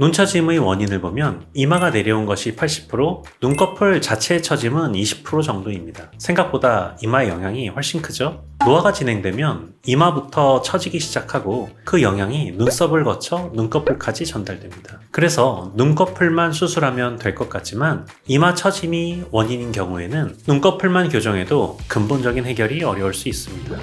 눈처짐의 원인을 보면 이마가 내려온 것이 80%, 눈꺼풀 자체의 처짐은 20% 정도입니다. 생각보다 이마의 영향이 훨씬 크죠? 노화가 진행되면 이마부터 처지기 시작하고 그 영향이 눈썹을 거쳐 눈꺼풀까지 전달됩니다. 그래서 눈꺼풀만 수술하면 될 것 같지만 이마 처짐이 원인인 경우에는 눈꺼풀만 교정해도 근본적인 해결이 어려울 수 있습니다.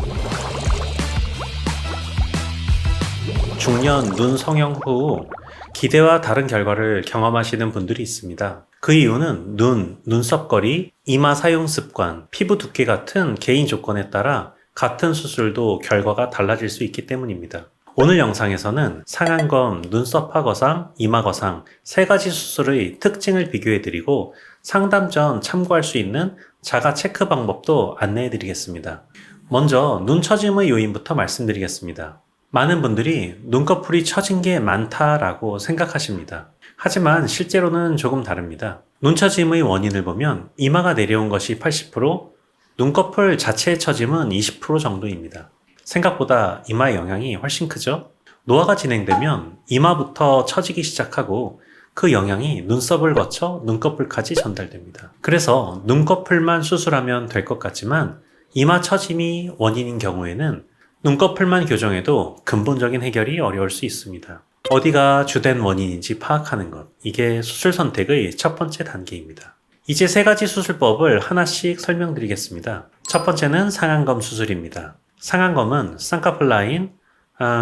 중년 눈 성형 후 기대와 다른 결과를 경험하시는 분들이 있습니다. 그 이유는 눈, 눈썹 거리, 이마 사용 습관, 피부 두께 같은 개인 조건에 따라 같은 수술도 결과가 달라질 수 있기 때문입니다. 오늘 영상에서는 상안검, 눈썹화 거상, 이마 거상 세 가지 수술의 특징을 비교해드리고 상담 전 참고할 수 있는 자가 체크 방법도 안내해드리겠습니다. 먼저 눈 처짐의 요인부터 말씀드리겠습니다. 많은 분들이 눈꺼풀이 처진 게 많다라고 생각하십니다. 하지만 실제로는 조금 다릅니다. 눈 처짐의 원인을 보면 이마가 내려온 것이 80%, 눈꺼풀 자체의 처짐은 20% 정도입니다. 생각보다 이마의 영향이 훨씬 크죠? 노화가 진행되면 이마부터 처지기 시작하고 그 영향이 눈썹을 거쳐 눈꺼풀까지 전달됩니다. 그래서 눈꺼풀만 수술하면 될 것 같지만 이마 처짐이 원인인 경우에는 눈꺼풀만 교정해도 근본적인 해결이 어려울 수 있습니다. 어디가 주된 원인인지 파악하는 것, 이게 수술 선택의 첫 번째 단계입니다. 이제 세 가지 수술법을 하나씩 설명드리겠습니다. 첫 번째는 상안검 수술입니다. 상안검은 쌍꺼풀 라인,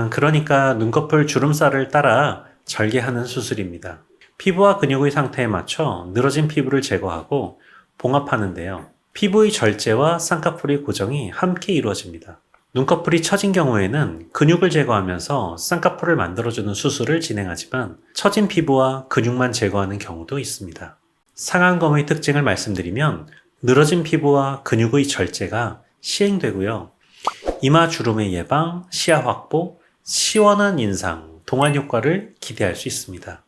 그러니까 눈꺼풀 주름살을 따라 절개하는 수술입니다. 피부와 근육의 상태에 맞춰 늘어진 피부를 제거하고 봉합하는데요. 피부의 절제와 쌍꺼풀의 고정이 함께 이루어집니다. 눈꺼풀이 처진 경우에는 근육을 제거하면서 쌍꺼풀을 만들어주는 수술을 진행하지만 처진 피부와 근육만 제거하는 경우도 있습니다. 상안검의 특징을 말씀드리면 늘어진 피부와 근육의 절제가 시행되고요. 이마 주름의 예방, 시야 확보, 시원한 인상, 동안 효과를 기대할 수 있습니다.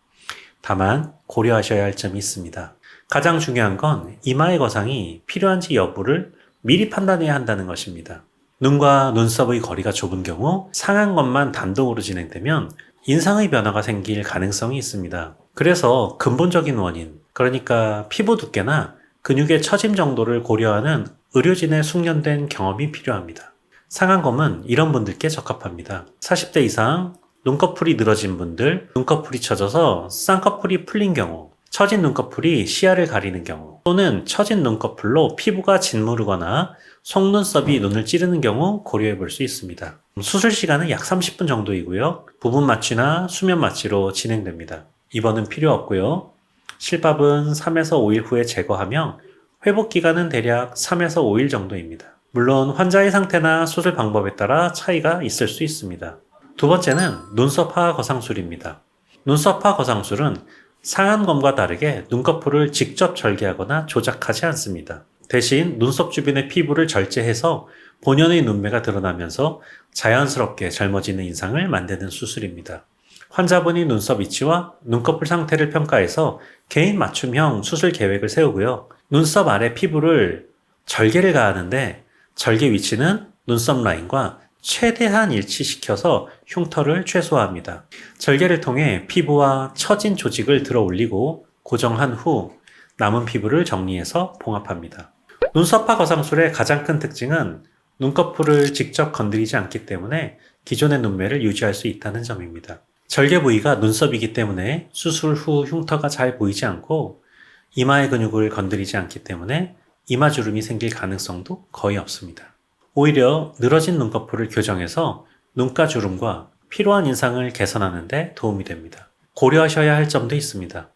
다만 고려하셔야 할 점이 있습니다. 가장 중요한 건 이마의 거상이 필요한지 여부를 미리 판단해야 한다는 것입니다. 눈과 눈썹의 거리가 좁은 경우 상안검만 단독으로 진행되면 인상의 변화가 생길 가능성이 있습니다. 그래서 근본적인 원인, 그러니까 피부 두께나 근육의 처짐 정도를 고려하는 의료진의 숙련된 경험이 필요합니다. 상안검은 이런 분들께 적합합니다. 40대 이상, 눈꺼풀이 늘어진 분들, 눈꺼풀이 처져서 쌍꺼풀이 풀린 경우, 처진 눈꺼풀이 시야를 가리는 경우, 또는 처진 눈꺼풀로 피부가 짓무르거나 속눈썹이 눈을 찌르는 경우 고려해 볼 수 있습니다. 수술 시간은 약 30분 정도이고요. 부분 마취나 수면 마취로 진행됩니다. 입원은 필요 없고요. 실밥은 3에서 5일 후에 제거하며 회복 기간은 대략 3에서 5일 정도입니다. 물론 환자의 상태나 수술 방법에 따라 차이가 있을 수 있습니다. 두 번째는 눈썹화 거상술입니다. 눈썹화 거상술은 상안검과 다르게 눈꺼풀을 직접 절개하거나 조작하지 않습니다. 대신 눈썹 주변의 피부를 절제해서 본연의 눈매가 드러나면서 자연스럽게 젊어지는 인상을 만드는 수술입니다. 환자분이 눈썹 위치와 눈꺼풀 상태를 평가해서 개인 맞춤형 수술 계획을 세우고요. 눈썹 아래 피부를 절개를 가하는데 절개 위치는 눈썹 라인과 최대한 일치시켜서 흉터를 최소화합니다. 절개를 통해 피부와 처진 조직을 들어 올리고 고정한 후 남은 피부를 정리해서 봉합합니다. 눈썹화 거상술의 가장 큰 특징은 눈꺼풀을 직접 건드리지 않기 때문에 기존의 눈매를 유지할 수 있다는 점입니다. 절개 부위가 눈썹이기 때문에 수술 후 흉터가 잘 보이지 않고 이마의 근육을 건드리지 않기 때문에 이마주름이 생길 가능성도 거의 없습니다. 오히려 늘어진 눈꺼풀을 교정해서 눈가 주름과 필요한 인상을 개선하는 데 도움이 됩니다. 고려하셔야 할 점도 있습니다.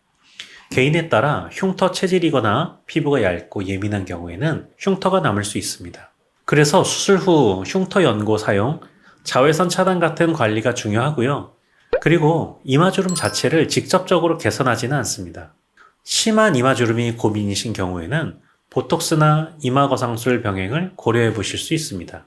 개인에 따라 흉터 체질이거나 피부가 얇고 예민한 경우에는 흉터가 남을 수 있습니다. 그래서 수술 후 흉터 연고 사용, 자외선 차단 같은 관리가 중요하고요. 그리고 이마주름 자체를 직접적으로 개선하지는 않습니다. 심한 이마주름이 고민이신 경우에는 보톡스나 이마거상술 병행을 고려해 보실 수 있습니다.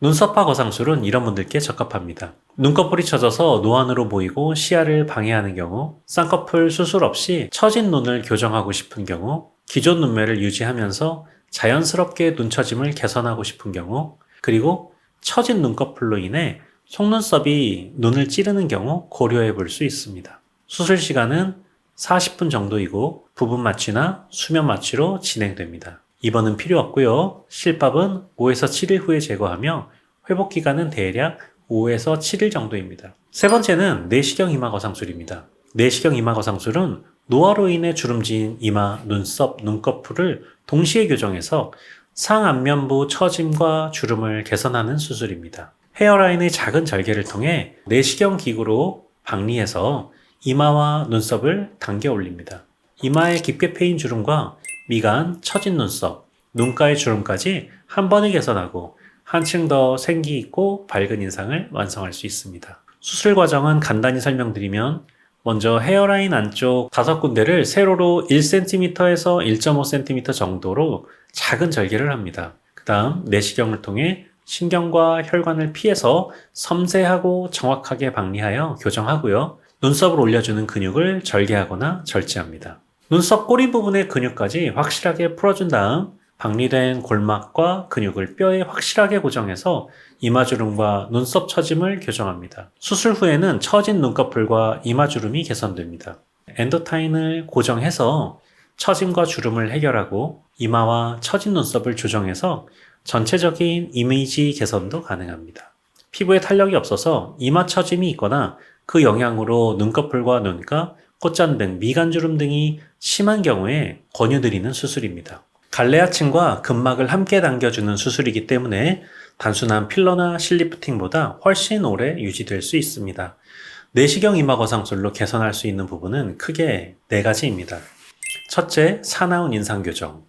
눈썹화 거상술은 이런 분들께 적합합니다. 눈꺼풀이 처져서 노안으로 보이고 시야를 방해하는 경우, 쌍꺼풀 수술 없이 처진 눈을 교정하고 싶은 경우, 기존 눈매를 유지하면서 자연스럽게 눈처짐을 개선하고 싶은 경우, 그리고 처진 눈꺼풀로 인해 속눈썹이 눈을 찌르는 경우 고려해 볼 수 있습니다. 수술 시간은 40분 정도이고 부분 마취나 수면 마취로 진행됩니다. 입원은 필요 없고요. 실밥은 5에서 7일 후에 제거하며 회복 기간은 대략 5에서 7일 정도입니다. 세 번째는 내시경 이마 거상술입니다. 내시경 이마 거상술은 노화로 인해 주름진 이마, 눈썹, 눈꺼풀을 동시에 교정해서 상안면부 처짐과 주름을 개선하는 수술입니다. 헤어라인의 작은 절개를 통해 내시경 기구로 박리해서 이마와 눈썹을 당겨 올립니다. 이마에 깊게 패인 주름과 미간, 처진 눈썹, 눈가의 주름까지 한 번에 개선하고 한층 더 생기 있고 밝은 인상을 완성할 수 있습니다. 수술 과정은 간단히 설명드리면 먼저 헤어라인 안쪽 5군데를 세로로 1cm에서 1.5cm 정도로 작은 절개를 합니다. 그 다음 내시경을 통해 신경과 혈관을 피해서 섬세하고 정확하게 박리하여 교정하고요. 눈썹을 올려주는 근육을 절개하거나 절제합니다. 눈썹 꼬리 부분의 근육까지 확실하게 풀어준 다음 박리된 골막과 근육을 뼈에 확실하게 고정해서 이마주름과 눈썹 처짐을 교정합니다. 수술 후에는 처진 눈꺼풀과 이마주름이 개선됩니다. 엔도타인을 고정해서 처짐과 주름을 해결하고 이마와 처진 눈썹을 조정해서 전체적인 이미지 개선도 가능합니다. 피부에 탄력이 없어서 이마 처짐이 있거나 그 영향으로 눈꺼풀과 눈가, 콧잔 등 미간주름 등이 심한 경우에 권유드리는 수술입니다. 갈레아층과 근막을 함께 당겨주는 수술이기 때문에 단순한 필러나 실리프팅보다 훨씬 오래 유지될 수 있습니다. 내시경 이마 거상술로 개선할 수 있는 부분은 크게 4가지입니다. 첫째, 사나운 인상 교정.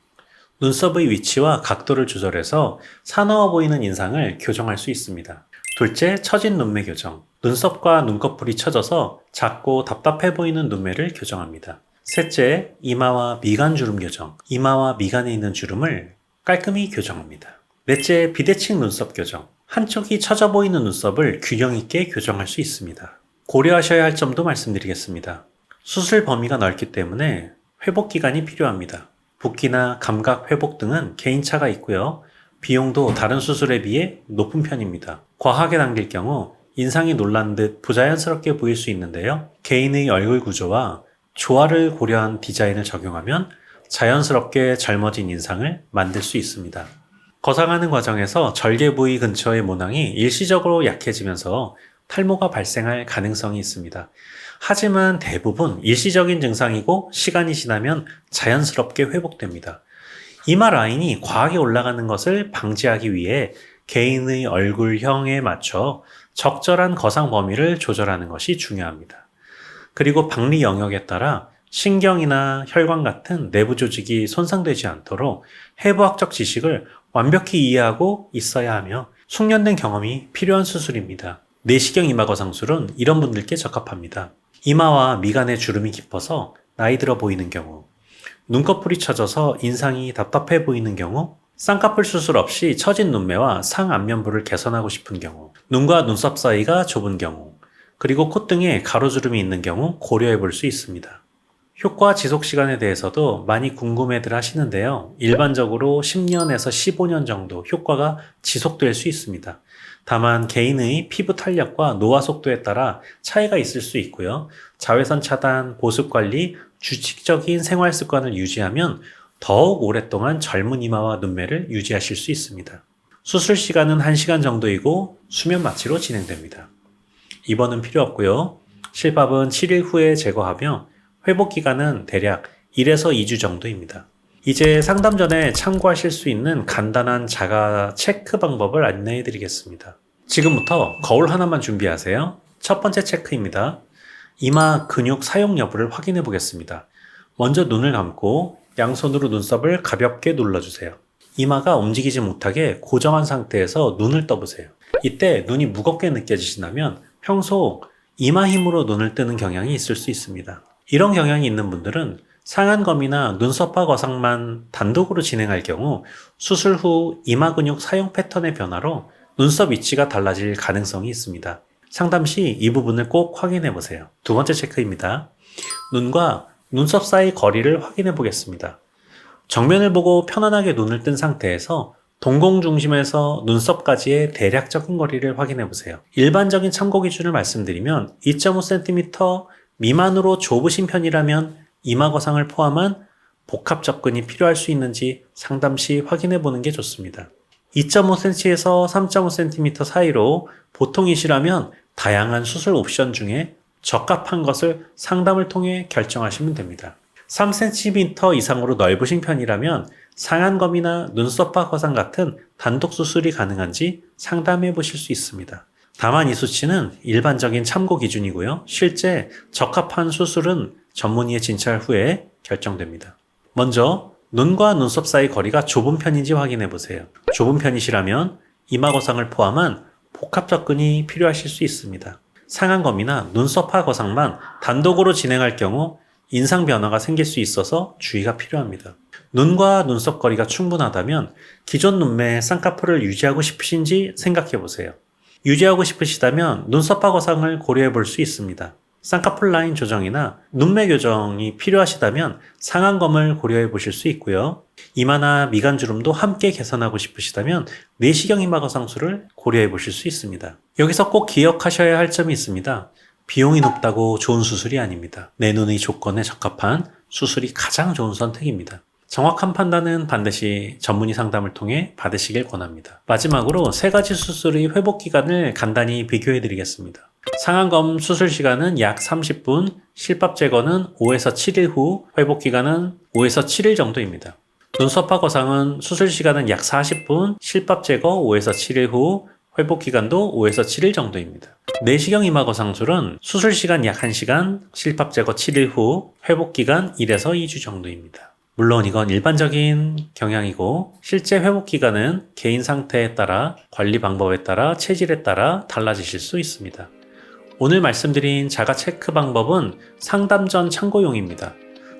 눈썹의 위치와 각도를 조절해서 사나워 보이는 인상을 교정할 수 있습니다. 둘째, 처진 눈매 교정. 눈썹과 눈꺼풀이 처져서 작고 답답해 보이는 눈매를 교정합니다. 셋째, 이마와 미간 주름 교정. 이마와 미간에 있는 주름을 깔끔히 교정합니다. 넷째, 비대칭 눈썹 교정. 한쪽이 처져 보이는 눈썹을 균형 있게 교정할 수 있습니다. 고려하셔야 할 점도 말씀드리겠습니다. 수술 범위가 넓기 때문에 회복 기간이 필요합니다. 붓기나 감각 회복 등은 개인차가 있고요. 비용도 다른 수술에 비해 높은 편입니다. 과하게 당길 경우 인상이 놀란 듯 부자연스럽게 보일 수 있는데요. 개인의 얼굴 구조와 조화를 고려한 디자인을 적용하면 자연스럽게 젊어진 인상을 만들 수 있습니다. 거상하는 과정에서 절개 부위 근처의 모낭이 일시적으로 약해지면서 탈모가 발생할 가능성이 있습니다. 하지만 대부분 일시적인 증상이고 시간이 지나면 자연스럽게 회복됩니다. 이마 라인이 과하게 올라가는 것을 방지하기 위해 개인의 얼굴형에 맞춰 적절한 거상 범위를 조절하는 것이 중요합니다. 그리고 박리 영역에 따라 신경이나 혈관 같은 내부 조직이 손상되지 않도록 해부학적 지식을 완벽히 이해하고 있어야 하며 숙련된 경험이 필요한 수술입니다. 내시경 이마 거상술은 이런 분들께 적합합니다. 이마와 미간의 주름이 깊어서 나이 들어 보이는 경우, 눈꺼풀이 처져서 인상이 답답해 보이는 경우, 쌍꺼풀 수술 없이 처진 눈매와 상안면부를 개선하고 싶은 경우, 눈과 눈썹 사이가 좁은 경우, 그리고 콧등에 가로주름이 있는 경우 고려해 볼 수 있습니다. 효과 지속 시간에 대해서도 많이 궁금해들 하시는데요. 일반적으로 10년에서 15년 정도 효과가 지속될 수 있습니다. 다만 개인의 피부 탄력과 노화 속도에 따라 차이가 있을 수 있고요. 자외선 차단, 보습 관리, 규칙적인 생활 습관을 유지하면 더욱 오랫동안 젊은 이마와 눈매를 유지하실 수 있습니다. 수술 시간은 1시간 정도이고 수면 마취로 진행됩니다. 입원은 필요 없고요. 실밥은 7일 후에 제거하며 회복 기간은 대략 1에서 2주 정도입니다. 이제 상담 전에 참고하실 수 있는 간단한 자가 체크 방법을 안내해 드리겠습니다. 지금부터 거울 하나만 준비하세요. 첫 번째 체크입니다. 이마 근육 사용 여부를 확인해 보겠습니다. 먼저 눈을 감고 양손으로 눈썹을 가볍게 눌러주세요. 이마가 움직이지 못하게 고정한 상태에서 눈을 떠보세요. 이때 눈이 무겁게 느껴지신다면 평소 이마 힘으로 눈을 뜨는 경향이 있을 수 있습니다. 이런 경향이 있는 분들은 상안검이나 눈썹화 거상만 단독으로 진행할 경우 수술 후 이마 근육 사용 패턴의 변화로 눈썹 위치가 달라질 가능성이 있습니다. 상담 시 이 부분을 꼭 확인해 보세요. 두 번째 체크입니다. 눈과 눈썹 사이 거리를 확인해 보겠습니다. 정면을 보고 편안하게 눈을 뜬 상태에서 동공 중심에서 눈썹까지의 대략적인 거리를 확인해 보세요. 일반적인 참고 기준을 말씀드리면 2.5cm 미만으로 좁으신 편이라면 이마 거상을 포함한 복합 접근이 필요할 수 있는지 상담 시 확인해 보는 게 좋습니다. 2.5cm에서 3.5cm 사이로 보통이시라면 다양한 수술 옵션 중에 적합한 것을 상담을 통해 결정하시면 됩니다. 3cm 이상으로 넓으신 편이라면 상안검이나 눈썹바 거상 같은 단독 수술이 가능한지 상담해 보실 수 있습니다. 다만 이 수치는 일반적인 참고 기준이고요. 실제 적합한 수술은 전문의의 진찰 후에 결정됩니다. 먼저 눈과 눈썹 사이 거리가 좁은 편인지 확인해 보세요. 좁은 편이시라면 이마 거상을 포함한 복합 접근이 필요하실 수 있습니다. 상안검이나 눈썹하 거상만 단독으로 진행할 경우 인상 변화가 생길 수 있어서 주의가 필요합니다. 눈과 눈썹 거리가 충분하다면 기존 눈매의 쌍꺼풀을 유지하고 싶으신지 생각해 보세요. 유지하고 싶으시다면 눈썹하 거상을 고려해 볼 수 있습니다. 쌍꺼풀 라인 조정이나 눈매 교정이 필요하시다면 상안검을 고려해 보실 수 있고요. 이마나 미간 주름도 함께 개선하고 싶으시다면 내시경 이마 거상술을 고려해 보실 수 있습니다. 여기서 꼭 기억하셔야 할 점이 있습니다. 비용이 높다고 좋은 수술이 아닙니다. 내 눈의 조건에 적합한 수술이 가장 좋은 선택입니다. 정확한 판단은 반드시 전문의 상담을 통해 받으시길 권합니다. 마지막으로 3가지 수술의 회복 기간을 간단히 비교해 드리겠습니다. 상안검 수술 시간은 약 30분, 실밥 제거는 5에서 7일 후, 회복 기간은 5에서 7일 정도입니다. 눈썹하 거상은 수술 시간은 약 40분, 실밥 제거 5에서 7일 후, 회복 기간도 5에서 7일 정도입니다. 내시경 이마 거상술은 수술 시간 약 1시간, 실밥 제거 7일 후, 회복 기간 1에서 2주 정도입니다. 물론 이건 일반적인 경향이고 실제 회복 기간은 개인 상태에 따라 관리 방법에 따라 체질에 따라 달라지실 수 있습니다. 오늘 말씀드린 자가 체크 방법은 상담 전 참고용입니다.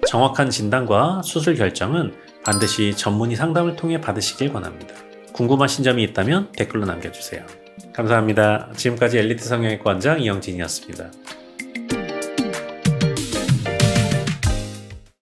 정확한 진단과 수술 결정은 반드시 전문의 상담을 통해 받으시길 권합니다. 궁금하신 점이 있다면 댓글로 남겨주세요. 감사합니다. 지금까지 엘리트 성형외과 원장 이영진이었습니다.